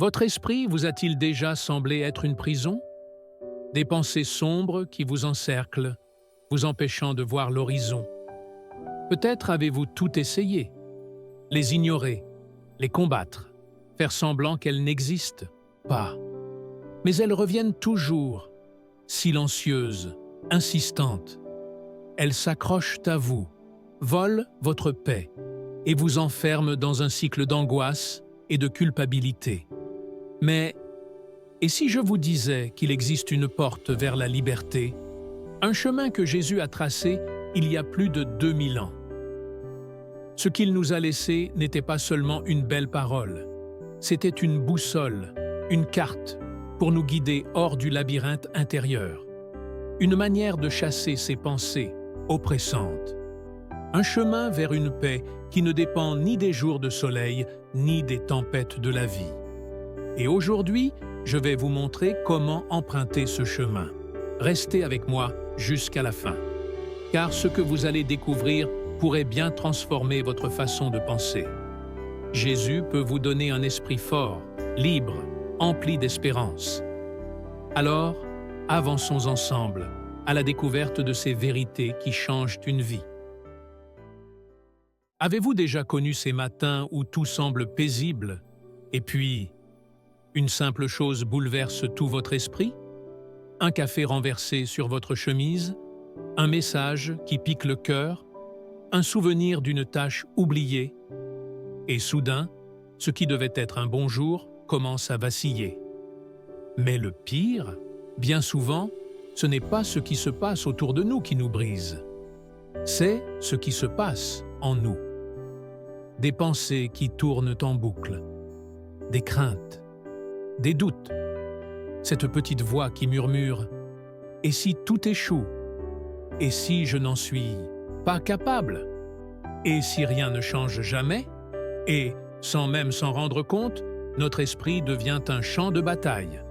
Votre esprit vous a-t-il déjà semblé être une prison? Des pensées sombres qui vous encerclent, vous empêchant de voir l'horizon. Peut-être avez-vous tout essayé, les ignorer, les combattre, faire semblant qu'elles n'existent pas. Mais elles reviennent toujours, silencieuses, insistantes. Elles s'accrochent à vous, volent votre paix et vous enferment dans un cycle d'angoisse et de culpabilité. Mais, et si je vous disais qu'il existe une porte vers la liberté, un chemin que Jésus a tracé il y a plus de 2000 ans? Ce qu'il nous a laissé n'était pas seulement une belle parole, c'était une boussole, une carte pour nous guider hors du labyrinthe intérieur, une manière de chasser ces pensées oppressantes, un chemin vers une paix qui ne dépend ni des jours de soleil ni des tempêtes de la vie. Et aujourd'hui, je vais vous montrer comment emprunter ce chemin. Restez avec moi jusqu'à la fin, car ce que vous allez découvrir pourrait bien transformer votre façon de penser. Jésus peut vous donner un esprit fort, libre, empli d'espérance. Alors, avançons ensemble à la découverte de ces vérités qui changent une vie. Avez-vous déjà connu ces matins où tout semble paisible, et puis une simple chose bouleverse tout votre esprit? Un café renversé sur votre chemise, un message qui pique le cœur, un souvenir d'une tâche oubliée, et soudain, ce qui devait être un bon jour commence à vaciller. Mais le pire, bien souvent, ce n'est pas ce qui se passe autour de nous qui nous brise. C'est ce qui se passe en nous. Des pensées qui tournent en boucle, des craintes, des doutes, cette petite voix qui murmure « Et si tout échoue? Et si je n'en suis pas capable? Et si rien ne change jamais ?» Et, sans même s'en rendre compte, notre esprit devient un champ de bataille.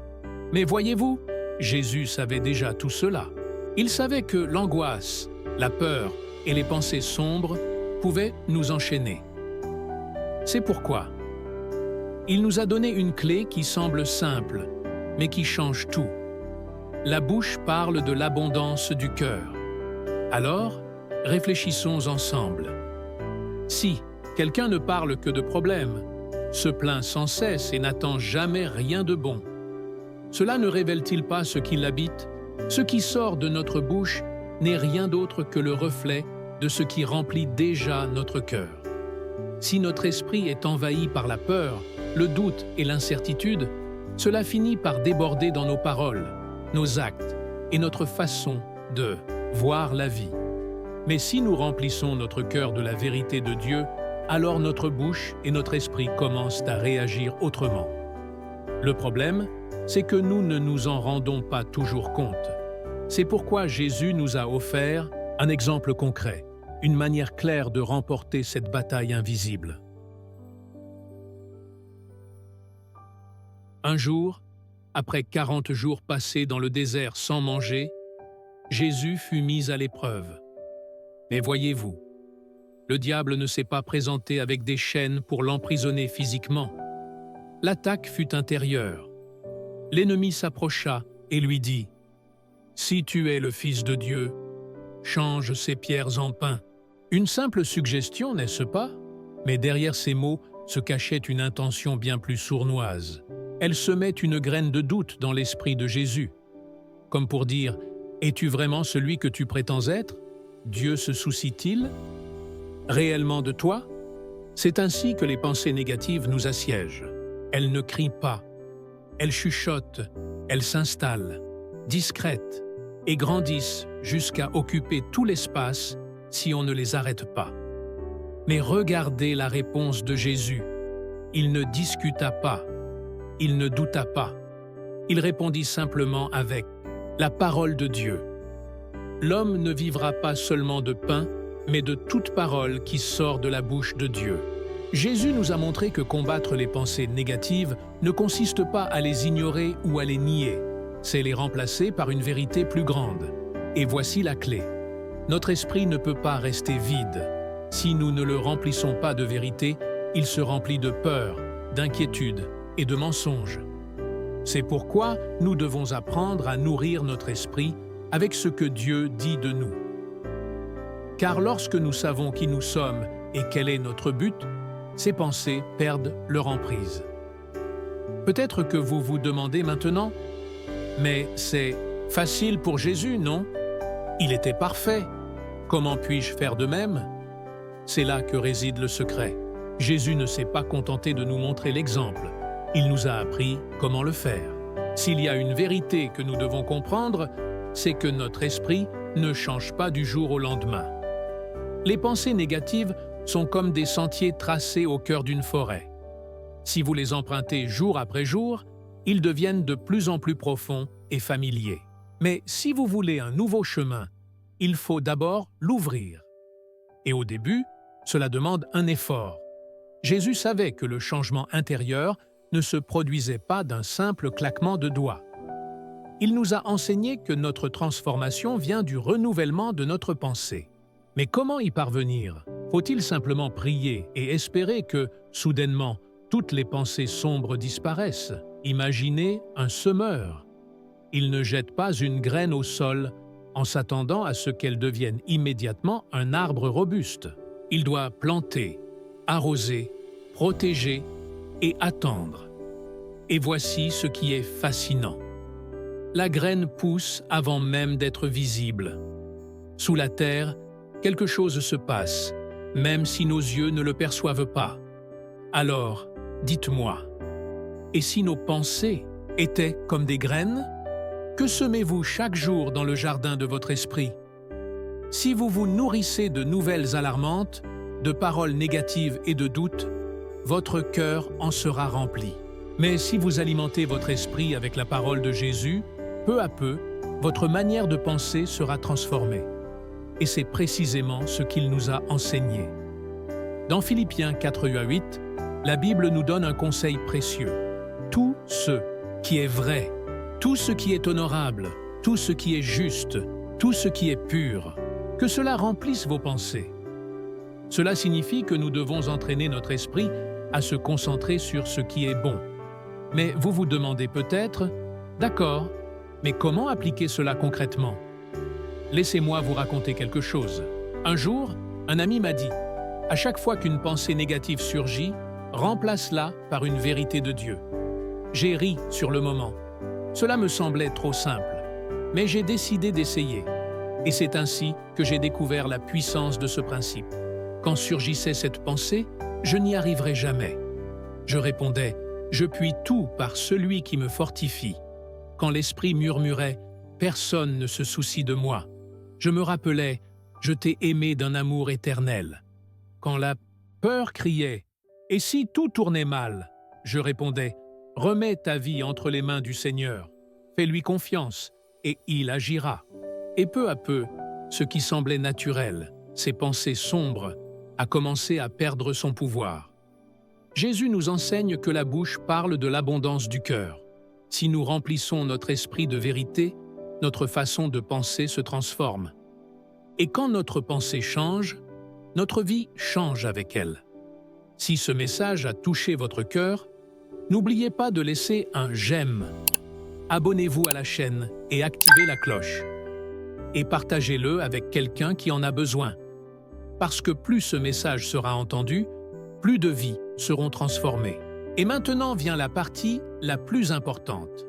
Mais voyez-vous, Jésus savait déjà tout cela. Il savait que l'angoisse, la peur et les pensées sombres pouvaient nous enchaîner. C'est pourquoi il nous a donné une clé qui semble simple, mais qui change tout. La bouche parle de l'abondance du cœur. Alors, réfléchissons ensemble. Si quelqu'un ne parle que de problèmes, se plaint sans cesse et n'attend jamais rien de bon, cela ne révèle-t-il pas ce qui l'habite? Ce qui sort de notre bouche n'est rien d'autre que le reflet de ce qui remplit déjà notre cœur. Si notre esprit est envahi par la peur, le doute et l'incertitude, cela finit par déborder dans nos paroles, nos actes et notre façon de voir la vie. Mais si nous remplissons notre cœur de la vérité de Dieu, alors notre bouche et notre esprit commencent à réagir autrement. Le problème, c'est que nous ne nous en rendons pas toujours compte. C'est pourquoi Jésus nous a offert un exemple concret, une manière claire de remporter cette bataille invisible. Un jour, après 40 jours passés dans le désert sans manger, Jésus fut mis à l'épreuve. Mais voyez-vous, le diable ne s'est pas présenté avec des chaînes pour l'emprisonner physiquement. L'attaque fut intérieure. L'ennemi s'approcha et lui dit « Si tu es le Fils de Dieu, change ces pierres en pain. » Une simple suggestion, n'est-ce pas? Mais derrière ces mots se cachait une intention bien plus sournoise. Elle semait une graine de doute dans l'esprit de Jésus. Comme pour dire « Es-tu vraiment celui que tu prétends être? Dieu se soucie-t-il réellement de toi ?» C'est ainsi que les pensées négatives nous assiègent. Elles ne crient pas. Elles chuchotent, elles s'installent, discrètes, et grandissent jusqu'à occuper tout l'espace si on ne les arrête pas. Mais regardez la réponse de Jésus. Il ne discuta pas, il ne douta pas. Il répondit simplement avec la parole de Dieu. L'homme ne vivra pas seulement de pain, mais de toute parole qui sort de la bouche de Dieu. Jésus nous a montré que combattre les pensées négatives ne consiste pas à les ignorer ou à les nier, c'est les remplacer par une vérité plus grande. Et voici la clé. Notre esprit ne peut pas rester vide. Si nous ne le remplissons pas de vérité, il se remplit de peur, d'inquiétude et de mensonges. C'est pourquoi nous devons apprendre à nourrir notre esprit avec ce que Dieu dit de nous. Car lorsque nous savons qui nous sommes et quel est notre but, ces pensées perdent leur emprise. Peut-être que vous vous demandez maintenant, « Mais c'est facile pour Jésus, non? Il était parfait. Comment puis-je faire de même ?» C'est là que réside le secret. Jésus ne s'est pas contenté de nous montrer l'exemple. Il nous a appris comment le faire. S'il y a une vérité que nous devons comprendre, c'est que notre esprit ne change pas du jour au lendemain. Les pensées négatives sont comme des sentiers tracés au cœur d'une forêt. Si vous les empruntez jour après jour, ils deviennent de plus en plus profonds et familiers. Mais si vous voulez un nouveau chemin, il faut d'abord l'ouvrir. Et au début, cela demande un effort. Jésus savait que le changement intérieur ne se produisait pas d'un simple claquement de doigts. Il nous a enseigné que notre transformation vient du renouvellement de notre pensée. Mais comment y parvenir? Faut-il simplement prier et espérer que, soudainement, toutes les pensées sombres disparaissent? Imaginez un semeur. Il ne jette pas une graine au sol en s'attendant à ce qu'elle devienne immédiatement un arbre robuste. Il doit planter, arroser, protéger et attendre. Et voici ce qui est fascinant. La graine pousse avant même d'être visible. Sous la terre, quelque chose se passe, même si nos yeux ne le perçoivent pas. Alors, dites-moi, et si nos pensées étaient comme des graines? Que semez-vous chaque jour dans le jardin de votre esprit? Si vous vous nourrissez de nouvelles alarmantes, de paroles négatives et de doutes, votre cœur en sera rempli. Mais si vous alimentez votre esprit avec la parole de Jésus, peu à peu, votre manière de penser sera transformée. Et c'est précisément ce qu'il nous a enseigné. Dans Philippiens 4:8, la Bible nous donne un conseil précieux. Tout ce qui est vrai, tout ce qui est honorable, tout ce qui est juste, tout ce qui est pur, que cela remplisse vos pensées. Cela signifie que nous devons entraîner notre esprit à se concentrer sur ce qui est bon. Mais vous vous demandez peut-être, d'accord, mais comment appliquer cela concrètement? Laissez-moi vous raconter quelque chose. Un jour, un ami m'a dit, à chaque fois qu'une pensée négative surgit, remplace-la par une vérité de Dieu. J'ai ri sur le moment. Cela me semblait trop simple, mais j'ai décidé d'essayer. Et c'est ainsi que j'ai découvert la puissance de ce principe. Quand surgissait cette pensée, je n'y arriverai jamais. Je répondais, je puis tout par celui qui me fortifie. Quand l'esprit murmurait, personne ne se soucie de moi. Je me rappelais, je t'ai aimé d'un amour éternel. Quand la peur criait, et si tout tournait mal, je répondais, remets ta vie entre les mains du Seigneur, fais-lui confiance, et il agira. Et peu à peu, ce qui semblait naturel, ces pensées sombres, a commencé à perdre son pouvoir. Jésus nous enseigne que la bouche parle de l'abondance du cœur. Si nous remplissons notre esprit de vérité, notre façon de penser se transforme. Et quand notre pensée change, notre vie change avec elle. Si ce message a touché votre cœur, n'oubliez pas de laisser un « j'aime ». Abonnez-vous à la chaîne et activez la cloche. Et partagez-le avec quelqu'un qui en a besoin. Parce que plus ce message sera entendu, plus de vies seront transformées. Et maintenant vient la partie la plus importante.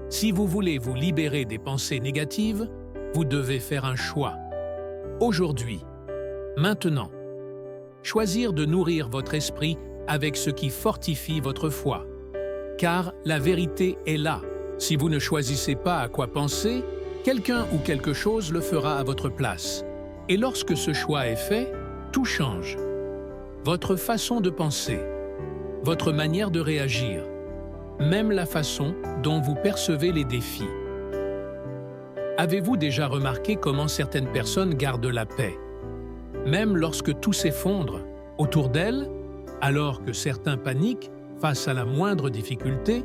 Si vous voulez vous libérer des pensées négatives, vous devez faire un choix. Aujourd'hui, maintenant, choisir de nourrir votre esprit avec ce qui fortifie votre foi. Car la vérité est là. Si vous ne choisissez pas à quoi penser, quelqu'un ou quelque chose le fera à votre place. Et lorsque ce choix est fait, tout change. Votre façon de penser, votre manière de réagir, même la façon dont vous percevez les défis. Avez-vous déjà remarqué comment certaines personnes gardent la paix? Même lorsque tout s'effondre autour d'elles, alors que certains paniquent face à la moindre difficulté,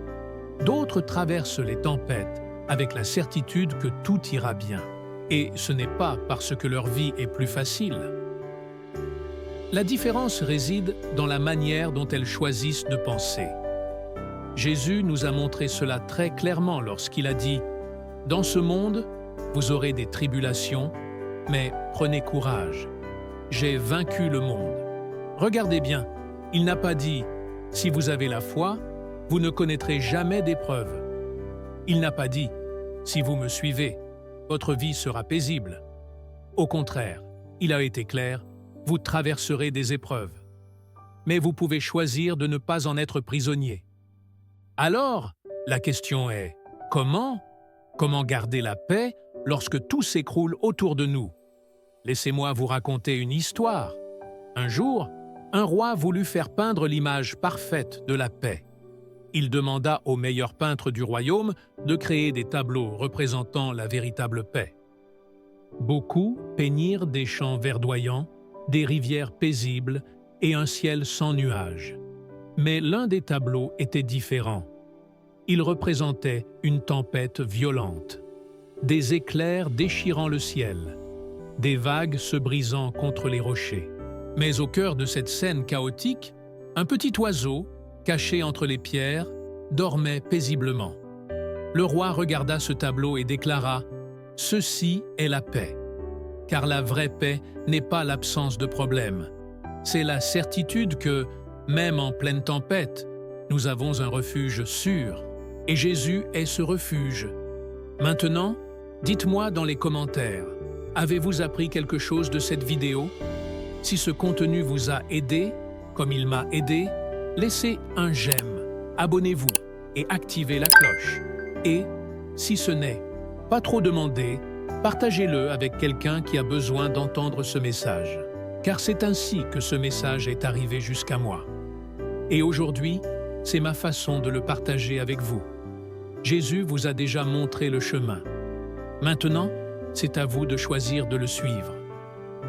d'autres traversent les tempêtes avec la certitude que tout ira bien. Et ce n'est pas parce que leur vie est plus facile. La différence réside dans la manière dont elles choisissent de penser. Jésus nous a montré cela très clairement lorsqu'il a dit « Dans ce monde, vous aurez des tribulations, mais prenez courage. J'ai vaincu le monde. » Regardez bien, il n'a pas dit « Si vous avez la foi, vous ne connaîtrez jamais d'épreuve. » Il n'a pas dit « Si vous me suivez, votre vie sera paisible. » Au contraire, il a été clair « Vous traverserez des épreuves. » Mais vous pouvez choisir de ne pas en être prisonnier. Alors, la question est « Comment ? Comment garder la paix lorsque tout s'écroule autour de nous ?» Laissez-moi vous raconter une histoire. Un jour, un roi voulut faire peindre l'image parfaite de la paix. Il demanda au meilleur peintre du royaume de créer des tableaux représentant la véritable paix. Beaucoup peignirent des champs verdoyants, des rivières paisibles et un ciel sans nuages. Mais l'un des tableaux était différent. Il représentait une tempête violente, des éclairs déchirant le ciel, des vagues se brisant contre les rochers. Mais au cœur de cette scène chaotique, un petit oiseau, caché entre les pierres, dormait paisiblement. Le roi regarda ce tableau et déclara « Ceci est la paix. » Car la vraie paix n'est pas l'absence de problème. C'est la certitude que, même en pleine tempête, nous avons un refuge sûr. Et Jésus est ce refuge. Maintenant, dites-moi dans les commentaires, avez-vous appris quelque chose de cette vidéo? Si ce contenu vous a aidé, comme il m'a aidé, laissez un j'aime, abonnez-vous et activez la cloche. Et, si ce n'est pas trop demandé, partagez-le avec quelqu'un qui a besoin d'entendre ce message. Car c'est ainsi que ce message est arrivé jusqu'à moi. Et aujourd'hui, c'est ma façon de le partager avec vous. Jésus vous a déjà montré le chemin. Maintenant, c'est à vous de choisir de le suivre.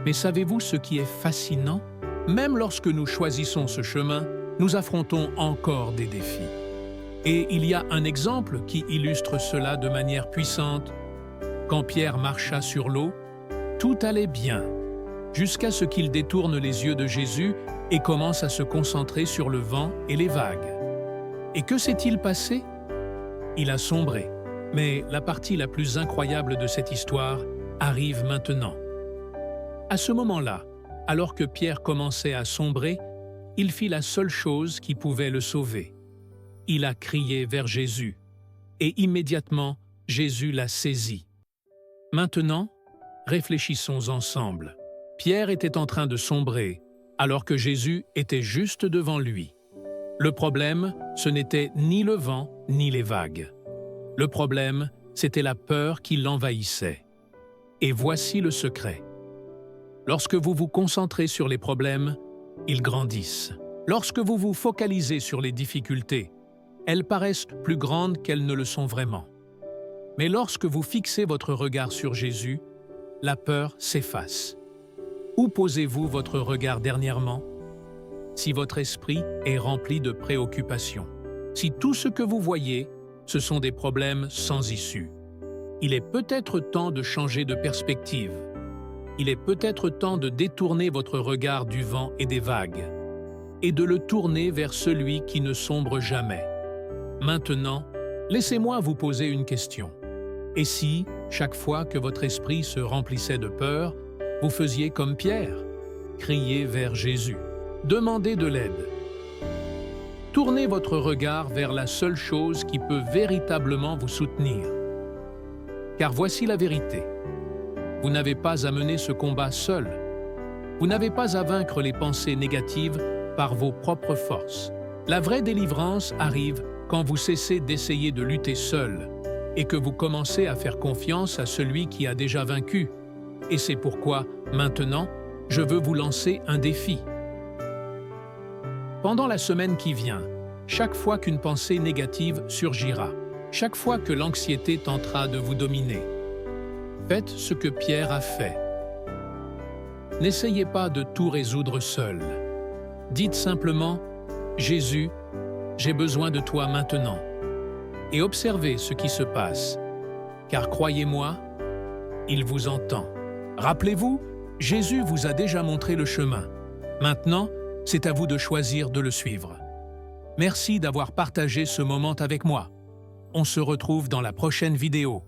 Mais savez-vous ce qui est fascinant? Même lorsque nous choisissons ce chemin, nous affrontons encore des défis. Et il y a un exemple qui illustre cela de manière puissante. Quand Pierre marcha sur l'eau, tout allait bien, jusqu'à ce qu'il détourne les yeux de Jésus et commence à se concentrer sur le vent et les vagues. Et que s'est-il passé? Il a sombré. Mais la partie la plus incroyable de cette histoire arrive maintenant. À ce moment-là, alors que Pierre commençait à sombrer, il fit la seule chose qui pouvait le sauver. Il a crié vers Jésus, et immédiatement, Jésus l'a saisi. Maintenant, réfléchissons ensemble. Pierre était en train de sombrer, alors que Jésus était juste devant lui. Le problème, ce n'était ni le vent, ni les vagues. Le problème, c'était la peur qui l'envahissait. Et voici le secret. Lorsque vous vous concentrez sur les problèmes, ils grandissent. Lorsque vous vous focalisez sur les difficultés, elles paraissent plus grandes qu'elles ne le sont vraiment. Mais lorsque vous fixez votre regard sur Jésus, la peur s'efface. Où posez-vous votre regard dernièrement? Si votre esprit est rempli de préoccupations, si tout ce que vous voyez, ce sont des problèmes sans issue, il est peut-être temps de changer de perspective. Il est peut-être temps de détourner votre regard du vent et des vagues et de le tourner vers celui qui ne sombre jamais. Maintenant, laissez-moi vous poser une question. Et si, chaque fois que votre esprit se remplissait de peur, vous faisiez comme Pierre, criez vers Jésus, demandez de l'aide. Tournez votre regard vers la seule chose qui peut véritablement vous soutenir. Car voici la vérité. Vous n'avez pas à mener ce combat seul. Vous n'avez pas à vaincre les pensées négatives par vos propres forces. La vraie délivrance arrive quand vous cessez d'essayer de lutter seul et que vous commencez à faire confiance à celui qui a déjà vaincu. Et c'est pourquoi, maintenant, je veux vous lancer un défi. Pendant la semaine qui vient, chaque fois qu'une pensée négative surgira, chaque fois que l'anxiété tentera de vous dominer, faites ce que Pierre a fait. N'essayez pas de tout résoudre seul. Dites simplement « Jésus, j'ai besoin de toi maintenant » et observez ce qui se passe, car croyez-moi, il vous entend. Rappelez-vous, Jésus vous a déjà montré le chemin. Maintenant, c'est à vous de choisir de le suivre. Merci d'avoir partagé ce moment avec moi. On se retrouve dans la prochaine vidéo.